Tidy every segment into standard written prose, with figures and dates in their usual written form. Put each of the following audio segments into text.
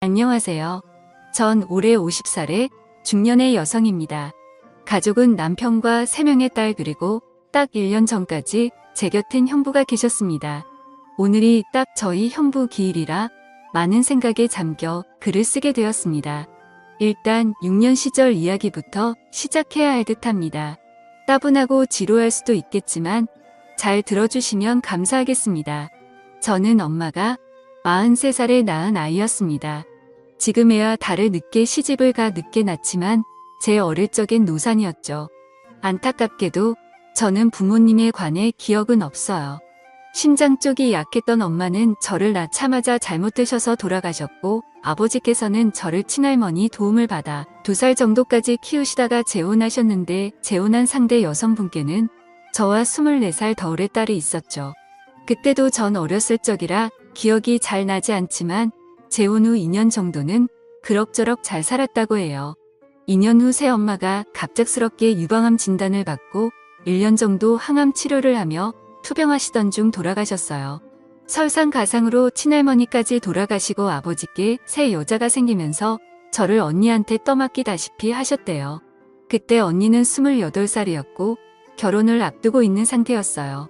안녕하세요. 전 올해 50살의 중년의 여성입니다. 가족은 남편과 3명의 딸 그리고 딱 1년 전까지 제 곁엔 형부가 계셨습니다. 오늘이 딱 저희 형부 기일이라 많은 생각에 잠겨 글을 쓰게 되었습니다. 일단 6년 시절 이야기부터 시작해야 할 듯합니다. 따분하고 지루할 수도 있겠지만 잘 들어주시면 감사하겠습니다. 저는 엄마가 43살에 낳은 아이였습니다. 지금에야 달을 늦게 시집을 가 늦게 낳지만 제 어릴 적엔 노산이었죠. 안타깝게도 저는 부모님에 관해 기억은 없어요. 심장 쪽이 약했던 엄마는 저를 낳자마자 잘못되셔서 돌아가셨고 아버지께서는 저를 친할머니 도움을 받아 2살 정도까지 키우시다가 재혼하셨는데 재혼한 상대 여성분께는 저와 24살 더울의 딸이 있었죠. 그때도 전 어렸을 적이라 기억이 잘 나지 않지만 재혼 후 2년 정도는 그럭저럭 잘 살았다고 해요. 2년 후 새엄마가 갑작스럽게 유방암 진단을 받고 1년 정도 항암 치료를 하며 투병하시던 중 돌아가셨어요. 설상가상으로 친할머니까지 돌아가시고 아버지께 새 여자가 생기면서 저를 언니한테 떠맡기다시피 하셨대요. 그때 언니는 28살이었고 결혼을 앞두고 있는 상태였어요.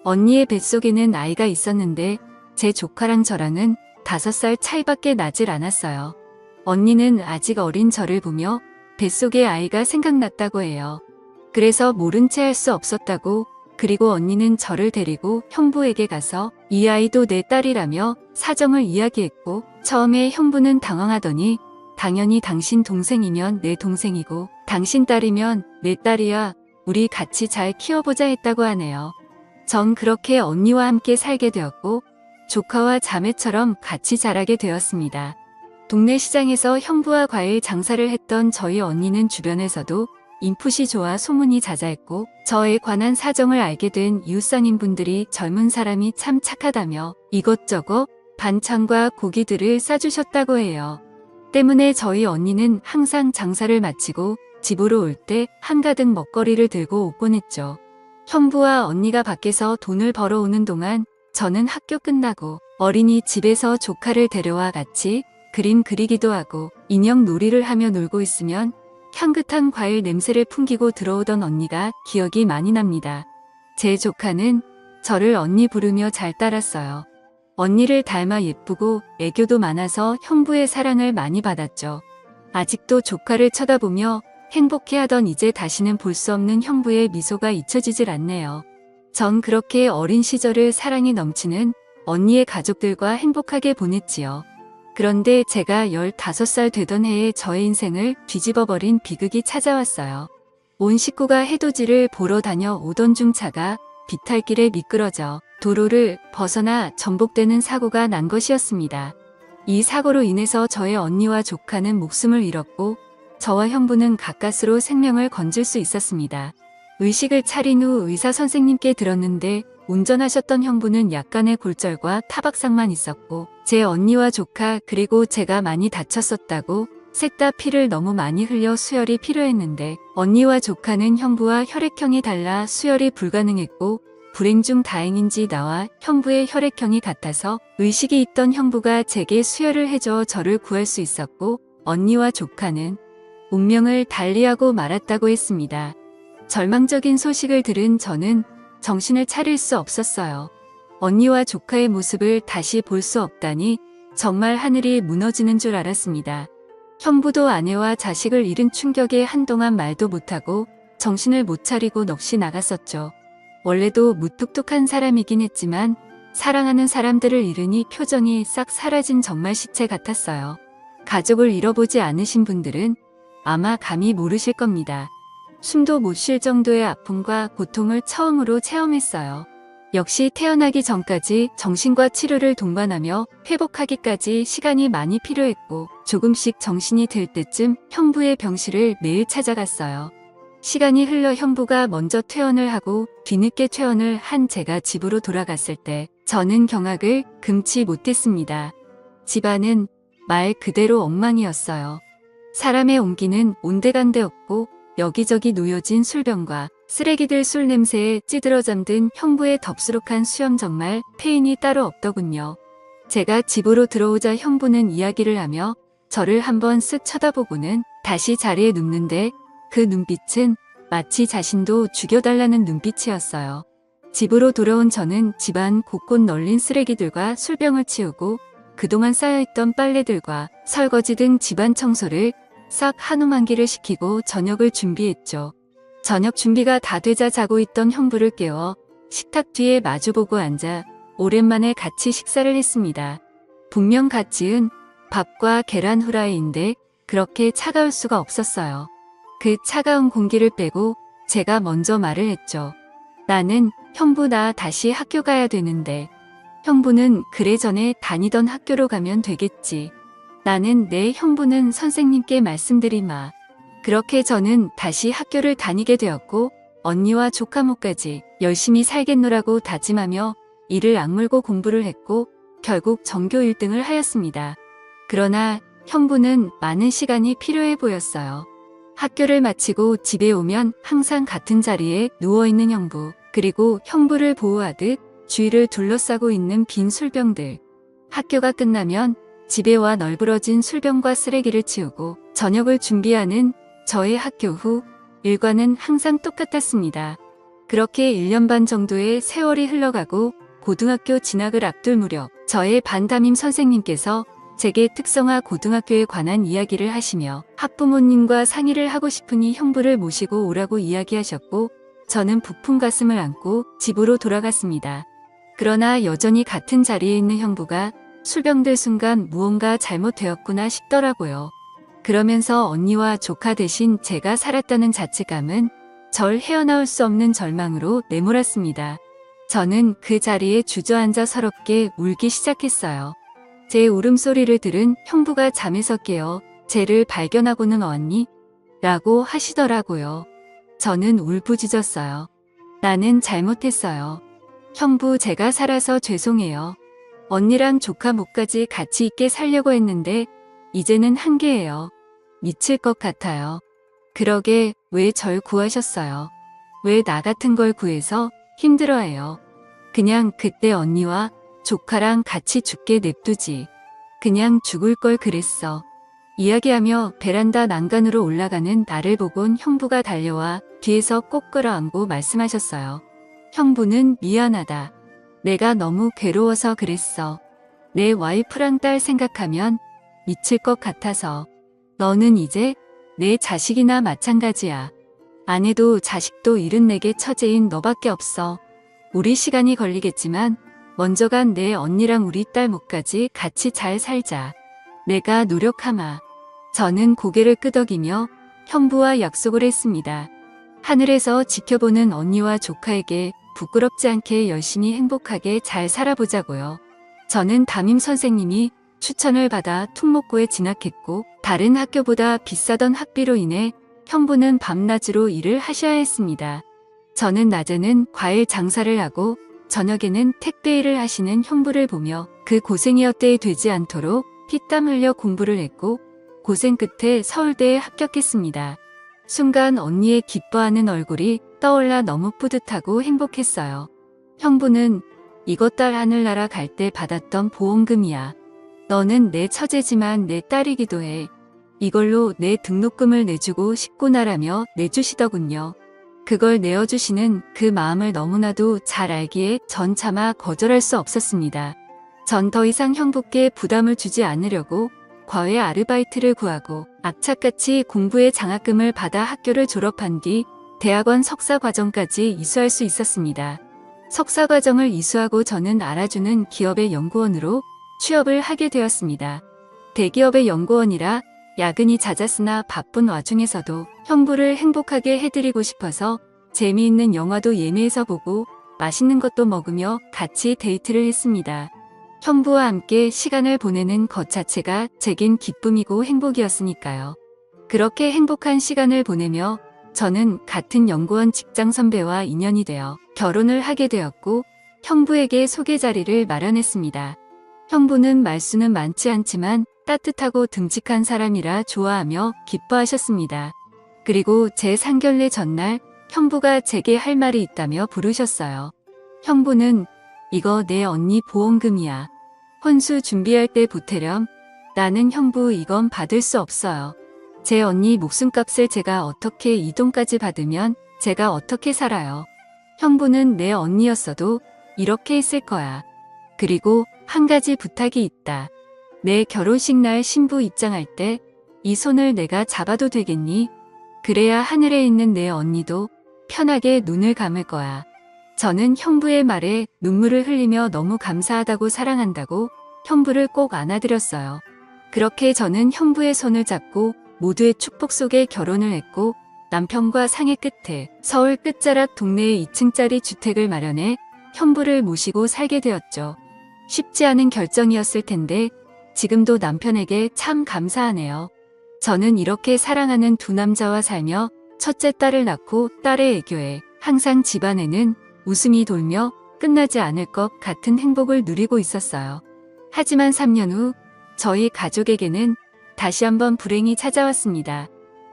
언니의 뱃속에는 아이가 있었는데 제 조카랑 저랑은 5살 차이밖에 나질 않았어요. 언니는 아직 어린 저를 보며 뱃속의 아이가 생각났다고 해요. 그래서 모른 채 할 수 없었다고. 그리고 언니는 저를 데리고 형부에게 가서 이 아이도 내 딸이라며 사정을 이야기했고 처음에 형부는 당황하더니 당연히 당신 동생이면 내 동생이고 당신 딸이면 내 딸이야. 우리 같이 잘 키워보자 했다고 하네요. 전 그렇게 언니와 함께 살게 되었고 조카와 자매처럼 같이 자라게 되었습니다. 동네 시장에서 형부와 과일 장사를 했던 저희 언니는 주변에서도 인풋이 좋아 소문이 자자했고 저에 관한 사정을 알게 된 이웃상인분들이 젊은 사람이 참 착하다며 이것저것 반찬과 고기들을 싸주셨다고 해요. 때문에 저희 언니는 항상 장사를 마치고 집으로 올 때 한가득 먹거리를 들고 오곤 했죠. 형부와 언니가 밖에서 돈을 벌어오는 동안 저는 학교 끝나고 어린이집에서 조카를 데려와 같이 그림 그리기도 하고 인형 놀이를 하며 놀고 있으면 향긋한 과일 냄새를 풍기고 들어오던 언니가 기억이 많이 납니다. 제 조카는 저를 언니 부르며 잘 따랐어요. 언니를 닮아 예쁘고 애교도 많아서 형부의 사랑을 많이 받았죠. 아직도 조카를 쳐다보며 행복해하던 이제 다시는 볼 수 없는 형부의 미소가 잊혀지질 않네요. 전 그렇게 어린 시절을 사랑이 넘치는 언니의 가족들과 행복하게 보냈지요. 그런데 제가 15살 되던 해에 저의 인생을 뒤집어버린 비극이 찾아왔어요. 온 식구가 해돋이를 보러 다녀오던 중 차가 비탈길에 미끄러져 도로를 벗어나 전복되는 사고가 난 것이었습니다. 이 사고로 인해서 저의 언니와 조카는 목숨을 잃었고 저와 형부는 가까스로 생명을 건질 수 있었습니다. 의식을 차린 후 의사 선생님께 들었는데 운전하셨던 형부는 약간의 골절과 타박상만 있었고 제 언니와 조카 그리고 제가 많이 다쳤었다고 셋 다 피를 너무 많이 흘려 수혈이 필요했는데 언니와 조카는 형부와 혈액형이 달라 수혈이 불가능했고 불행 중 다행인지 나와 형부의 혈액형이 같아서 의식이 있던 형부가 제게 수혈을 해줘 저를 구할 수 있었고 언니와 조카는 운명을 달리하고 말았다고 했습니다. 절망적인 소식을 들은 저는 정신을 차릴 수 없었어요. 언니와 조카의 모습을 다시 볼 수 없다니 정말 하늘이 무너지는 줄 알았습니다. 형부도 아내와 자식을 잃은 충격에 한동안 말도 못하고 정신을 못 차리고 넋이 나갔었죠. 원래도 무뚝뚝한 사람이긴 했지만 사랑하는 사람들을 잃으니 표정이 싹 사라진 정말 시체 같았어요. 가족을 잃어보지 않으신 분들은 아마 감히 모르실 겁니다. 숨도 못 쉴 정도의 아픔과 고통을 처음으로 체험했어요. 역시 태어나기 전까지 정신과 치료를 동반하며 회복하기까지 시간이 많이 필요했고 조금씩 정신이 들 때쯤 형부의 병실을 매일 찾아갔어요. 시간이 흘러 형부가 먼저 퇴원을 하고 뒤늦게 퇴원을 한 제가 집으로 돌아갔을 때 저는 경악을 금치 못했습니다. 집안은 말 그대로 엉망이었어요. 사람의 온기는 온데간데 없고 여기저기 놓여진 술병과 쓰레기들 술 냄새에 찌들어 잠든 형부의 덥수룩한 수염 정말 페인이 따로 없더군요. 제가 집으로 들어오자 형부는 이야기를 하며 저를 한번 쓱 쳐다보고는 다시 자리에 눕는데 그 눈빛은 마치 자신도 죽여달라는 눈빛이었어요. 집으로 돌아온 저는 집안 곳곳 널린 쓰레기들과 술병을 치우고 그동안 쌓여있던 빨래들과 설거지 등 집안 청소를 싹 한우만기를 시키고 저녁을 준비했죠. 저녁 준비가 다 되자 자고 있던 형부를 깨워 식탁 뒤에 마주보고 앉아 오랜만에 같이 식사를 했습니다. 분명 갓 지은 밥과 계란 후라이인데 그렇게 차가울 수가 없었어요. 그 차가운 공기를 빼고 제가 먼저 말을 했죠. 나는 형부 나 다시 학교 가야 되는데. 형부는 그래 전에 다니던 학교로 가면 되겠지. 나는 내 형부는 선생님께 말씀드리마. 그렇게 저는 다시 학교를 다니게 되었고 언니와 조카모까지 열심히 살겠노라고 다짐하며 이를 악물고 공부를 했고 결국 전교 1등을 하였습니다. 그러나 형부는 많은 시간이 필요해 보였어요. 학교를 마치고 집에 오면 항상 같은 자리에 누워있는 형부, 그리고 형부를 보호하듯 주위를 둘러싸고 있는 빈 술병들. 학교가 끝나면 집에 와 널브러진 술병과 쓰레기를 치우고 저녁을 준비하는 저의 학교 후 일과는 항상 똑같았습니다. 그렇게 1년 반 정도의 세월이 흘러가고 고등학교 진학을 앞둘 무렵 저의 반 담임 선생님께서 제게 특성화 고등학교에 관한 이야기를 하시며 학부모님과 상의를 하고 싶으니 형부를 모시고 오라고 이야기하셨고 저는 부푼 가슴을 안고 집으로 돌아갔습니다. 그러나 여전히 같은 자리에 있는 형부가 술병들 순간 무언가 잘못되었구나 싶더라고요. 그러면서 언니와 조카 대신 제가 살았다는 자책감은 절 헤어나올 수 없는 절망으로 내몰았습니다. 저는 그 자리에 주저앉아 서럽게 울기 시작했어요. 제 울음소리를 들은 형부가 잠에서 깨어 쟤를 발견하고는 왔니? 라고 하시더라고요. 저는 울부짖었어요. 나는 잘못했어요. 형부 제가 살아서 죄송해요. 언니랑 조카 목까지 같이 있게 살려고 했는데 이제는 한계예요. 미칠 것 같아요. 그러게 왜 절 구하셨어요? 왜 나 같은 걸 구해서 힘들어해요? 그냥 그때 언니와 조카랑 같이 죽게 냅두지. 그냥 죽을 걸 그랬어. 이야기하며 베란다 난간으로 올라가는 나를 보곤 형부가 달려와 뒤에서 꼭 끌어안고 말씀하셨어요. 형부는 미안하다. 내가 너무 괴로워서 그랬어. 내 와이프랑 딸 생각하면 미칠 것 같아서. 너는 이제 내 자식이나 마찬가지야. 아내도 자식도 잃은 내게 처제인 너밖에 없어. 우리 시간이 걸리겠지만 먼저 간 내 언니랑 우리 딸 목까지 같이 잘 살자. 내가 노력하마. 저는 고개를 끄덕이며 형부와 약속을 했습니다. 하늘에서 지켜보는 언니와 조카에게 부끄럽지 않게 열심히 행복하게 잘 살아보자고요. 저는 담임 선생님이 추천을 받아 퉁목고에 진학했고 다른 학교보다 비싸던 학비로 인해 형부는 밤낮으로 일을 하셔야 했습니다. 저는 낮에는 과일 장사를 하고 저녁에는 택배 일을 하시는 형부를 보며 그 고생이 헛되이 되지 않도록 피땀 흘려 공부를 했고 고생 끝에 서울대에 합격했습니다. 순간 언니의 기뻐하는 얼굴이 떠올라 너무 뿌듯하고 행복했어요. 형부는 이것 딸 하늘나라 갈 때 받았던 보험금이야. 너는 내 처제지만 내 딸이기도 해. 이걸로 내 등록금을 내주고 싶구나라며 내주시더군요. 그걸 내어주시는 그 마음을 너무나도 잘 알기에 전 차마 거절할 수 없었습니다. 전 더 이상 형부께 부담을 주지 않으려고 과외 아르바이트를 구하고 악착같이 공부의 장학금을 받아 학교를 졸업한 뒤 대학원 석사과정까지 이수할 수 있었습니다. 석사과정을 이수하고 저는 알아주는 기업의 연구원으로 취업을 하게 되었습니다. 대기업의 연구원이라 야근이 잦았으나 바쁜 와중에서도 형부를 행복하게 해드리고 싶어서 재미있는 영화도 예매해서 보고 맛있는 것도 먹으며 같이 데이트를 했습니다. 형부와 함께 시간을 보내는 것 자체가 제겐 기쁨이고 행복이었으니까요. 그렇게 행복한 시간을 보내며 저는 같은 연구원 직장 선배와 인연이 되어 결혼을 하게 되었고 형부에게 소개 자리를 마련했습니다. 형부는 말수는 많지 않지만 따뜻하고 듬직한 사람이라 좋아하며 기뻐하셨습니다. 그리고 제 상견례 전날 형부가 제게 할 말이 있다며 부르셨어요. 형부는 이거 내 언니 보험금이야. 혼수 준비할 때 보태렴. 나는 형부 이건 받을 수 없어요. 제 언니 목숨값을 제가 어떻게 이 돈까지 받으면 제가 어떻게 살아요. 형부는 내 언니였어도 이렇게 했을 거야. 그리고 한 가지 부탁이 있다. 내 결혼식 날 신부 입장할 때 이 손을 내가 잡아도 되겠니? 그래야 하늘에 있는 내 언니도 편하게 눈을 감을 거야. 저는 형부의 말에 눈물을 흘리며 너무 감사하다고 사랑한다고 형부를 꼭 안아드렸어요. 그렇게 저는 형부의 손을 잡고 모두의 축복 속에 결혼을 했고 남편과 상의 끝에 서울 끝자락 동네에 2층짜리 주택을 마련해 형부를 모시고 살게 되었죠. 쉽지 않은 결정이었을 텐데 지금도 남편에게 참 감사하네요. 저는 이렇게 사랑하는 두 남자와 살며 첫째 딸을 낳고 딸의 애교에 항상 집안에는 웃음이 돌며 끝나지 않을 것 같은 행복을 누리고 있었어요. 하지만 3년 후 저희 가족에게는 다시 한번 불행이 찾아왔습니다.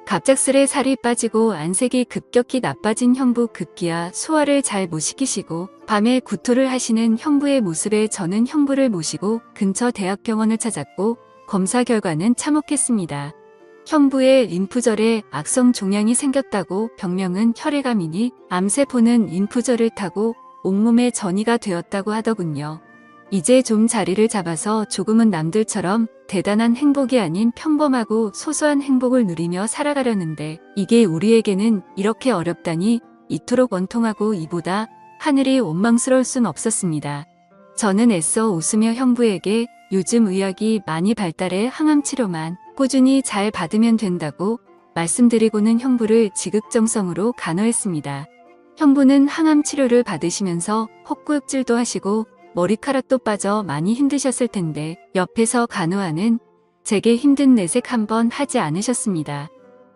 갑작스레 살이 빠지고 안색이 급격히 나빠진 형부 급기야 소화를 잘 못 시키시고 밤에 구토를 하시는 형부의 모습에 저는 형부를 모시고 근처 대학병원을 찾았고 검사 결과는 참혹했습니다. 형부의 림프절에 악성 종양이 생겼다고 병명은 혈액암이니 암세포는 림프절을 타고 온몸에 전이가 되었다고 하더군요. 이제 좀 자리를 잡아서 조금은 남들처럼 대단한 행복이 아닌 평범하고 소소한 행복을 누리며 살아가려는데 이게 우리에게는 이렇게 어렵다니 이토록 원통하고 이보다 하늘이 원망스러울 순 없었습니다. 저는 애써 웃으며 형부에게 요즘 의학이 많이 발달해 항암 치료만 꾸준히 잘 받으면 된다고 말씀드리고는 형부를 지극정성으로 간호했습니다. 형부는 항암 치료를 받으시면서 헛구역질도 하시고 머리카락도 빠져 많이 힘드셨을 텐데 옆에서 간호하는 제게 힘든 내색 한번 하지 않으셨습니다.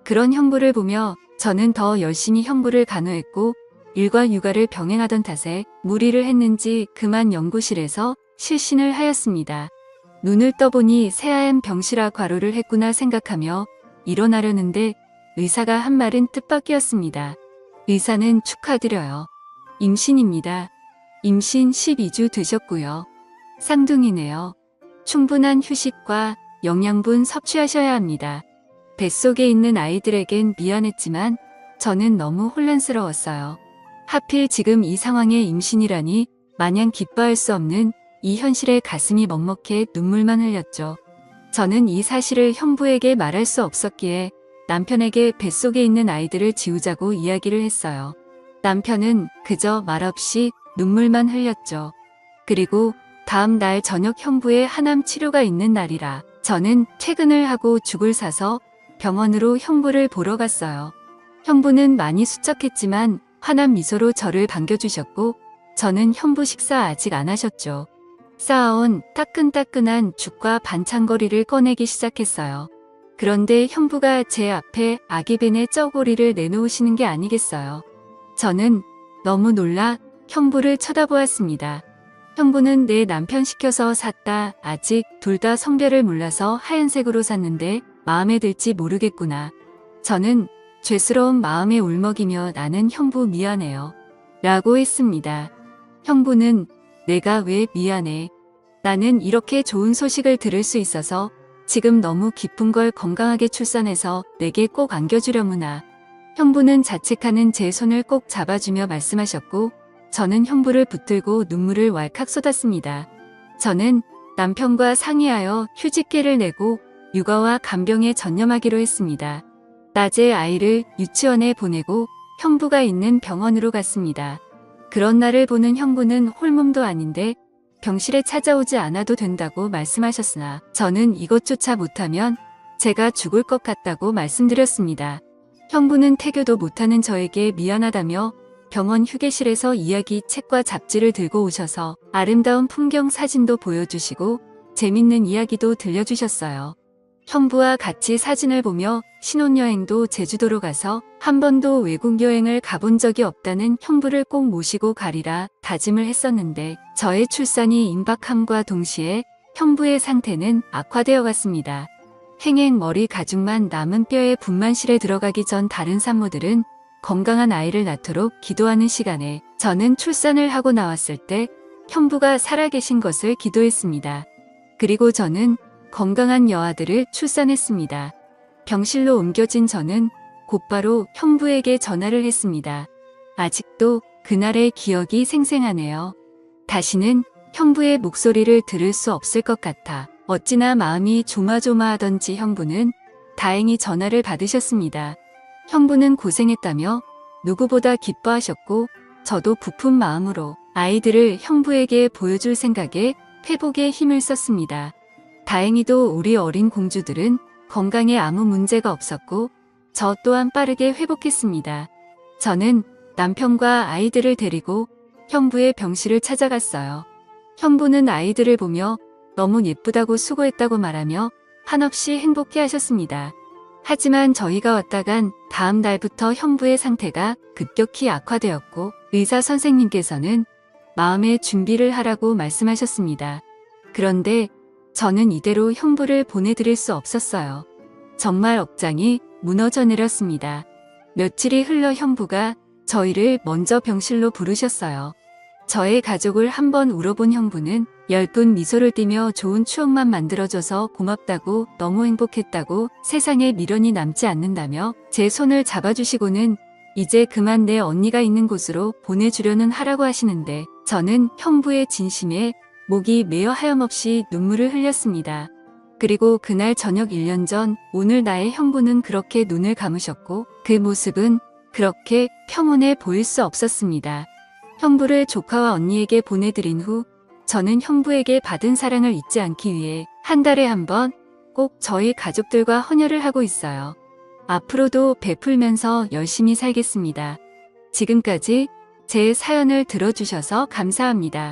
그런 형부를 보며 저는 더 열심히 형부를 간호했고 일과 육아를 병행하던 탓에 무리를 했는지 그만 연구실에서 실신을 하였습니다. 눈을 떠보니 새하얀 병실화 과로를 했구나 생각하며 일어나려는데 의사가 한 말은 뜻밖이었습니다. 의사는 축하드려요. 임신입니다. 임신 12주 되셨고요. 쌍둥이네요. 충분한 휴식과 영양분 섭취하셔야 합니다. 뱃속에 있는 아이들에겐 미안했지만 저는 너무 혼란스러웠어요. 하필 지금 이 상황에 임신이라니 마냥 기뻐할 수 없는 이 현실에 가슴이 먹먹해 눈물만 흘렸죠. 저는 이 사실을 형부에게 말할 수 없었기에 남편에게 뱃속에 있는 아이들을 지우자고 이야기를 했어요. 남편은 그저 말없이 눈물만 흘렸죠. 그리고 다음 날 저녁 형부의 항암 치료가 있는 날이라 저는 퇴근을 하고 죽을 사서 병원으로 형부를 보러 갔어요. 형부는 많이 수척했지만 환한 미소로 저를 반겨주셨고 저는 형부 식사 아직 안 하셨죠. 쌓아온 따끈따끈한 죽과 반찬거리를 꺼내기 시작했어요. 그런데 형부가 제 앞에 아기벤의 쩌고리를 내놓으시는 게 아니겠어요. 저는 너무 놀라 형부를 쳐다보았습니다. 형부는 내 남편 시켜서 샀다. 아직 둘 다 성별을 몰라서 하얀색으로 샀는데 마음에 들지 모르겠구나. 저는 죄스러운 마음에 울먹이며 나는 형부 미안해요. 라고 했습니다. 형부는 내가 왜 미안해. 나는 이렇게 좋은 소식을 들을 수 있어서 지금 너무 기쁜 걸 건강하게 출산해서 내게 꼭 안겨주려무나. 형부는 자책하는 제 손을 꼭 잡아주며 말씀하셨고 저는 형부를 붙들고 눈물을 왈칵 쏟았습니다. 저는 남편과 상의하여 휴직계를 내고 육아와 간병에 전념하기로 했습니다. 낮에 아이를 유치원에 보내고 형부가 있는 병원으로 갔습니다. 그런 날을 보는 형부는 홀몸도 아닌데 병실에 찾아오지 않아도 된다고 말씀하셨으나 저는 이것조차 못하면 제가 죽을 것 같다고 말씀드렸습니다. 형부는 태교도 못하는 저에게 미안하다며 병원 휴게실에서 이야기 책과 잡지를 들고 오셔서 아름다운 풍경 사진도 보여주시고 재밌는 이야기도 들려주셨어요. 형부와 같이 사진을 보며 신혼여행도 제주도로 가서 한 번도 외국 여행을 가본 적이 없다는 형부를 꼭 모시고 가리라 다짐을 했었는데 저의 출산이 임박함과 동시에 형부의 상태는 악화되어 갔습니다. 행행 머리 가죽만 남은 뼈에 분만실에 들어가기 전 다른 산모들은 건강한 아이를 낳도록 기도하는 시간에 저는 출산을 하고 나왔을 때 형부가 살아계신 것을 기도했습니다. 그리고 저는 건강한 여아들을 출산했습니다. 병실로 옮겨진 저는 곧바로 형부에게 전화를 했습니다. 아직도 그날의 기억이 생생하네요. 다시는 형부의 목소리를 들을 수 없을 것 같아 어찌나 마음이 조마조마하던지 형부는 다행히 전화를 받으셨습니다. 형부는 고생했다며 누구보다 기뻐하셨고 저도 부푼 마음으로 아이들을 형부에게 보여줄 생각에 회복에 힘을 썼습니다. 다행히도 우리 어린 공주들은 건강에 아무 문제가 없었고 저 또한 빠르게 회복했습니다. 저는 남편과 아이들을 데리고 형부의 병실을 찾아갔어요. 형부는 아이들을 보며 너무 예쁘다고 수고했다고 말하며 한없이 행복해 하셨습니다. 하지만 저희가 왔다간 다음 날부터 형부의 상태가 급격히 악화되었고 의사 선생님께서는 마음의 준비를 하라고 말씀하셨습니다. 그런데 저는 이대로 형부를 보내드릴 수 없었어요. 정말 억장이 무너져 내렸습니다. 며칠이 흘러 형부가 저희를 먼저 병실로 부르셨어요. 저의 가족을 한번 울어본 형부는 엷은 미소를 띠며 좋은 추억만 만들어줘서 고맙다고 너무 행복했다고 세상에 미련이 남지 않는다며 제 손을 잡아주시고는 이제 그만 내 언니가 있는 곳으로 보내주려는 하라고 하시는데 저는 형부의 진심에 목이 메어 하염없이 눈물을 흘렸습니다. 그리고 그날 저녁 1년 전 오늘 나의 형부는 그렇게 눈을 감으셨고 그 모습은 그렇게 평온해 보일 수 없었습니다. 형부를 조카와 언니에게 보내드린 후 저는 형부에게 받은 사랑을 잊지 않기 위해 한 달에 한 번 꼭 저희 가족들과 헌혈을 하고 있어요. 앞으로도 베풀면서 열심히 살겠습니다. 지금까지 제 사연을 들어주셔서 감사합니다.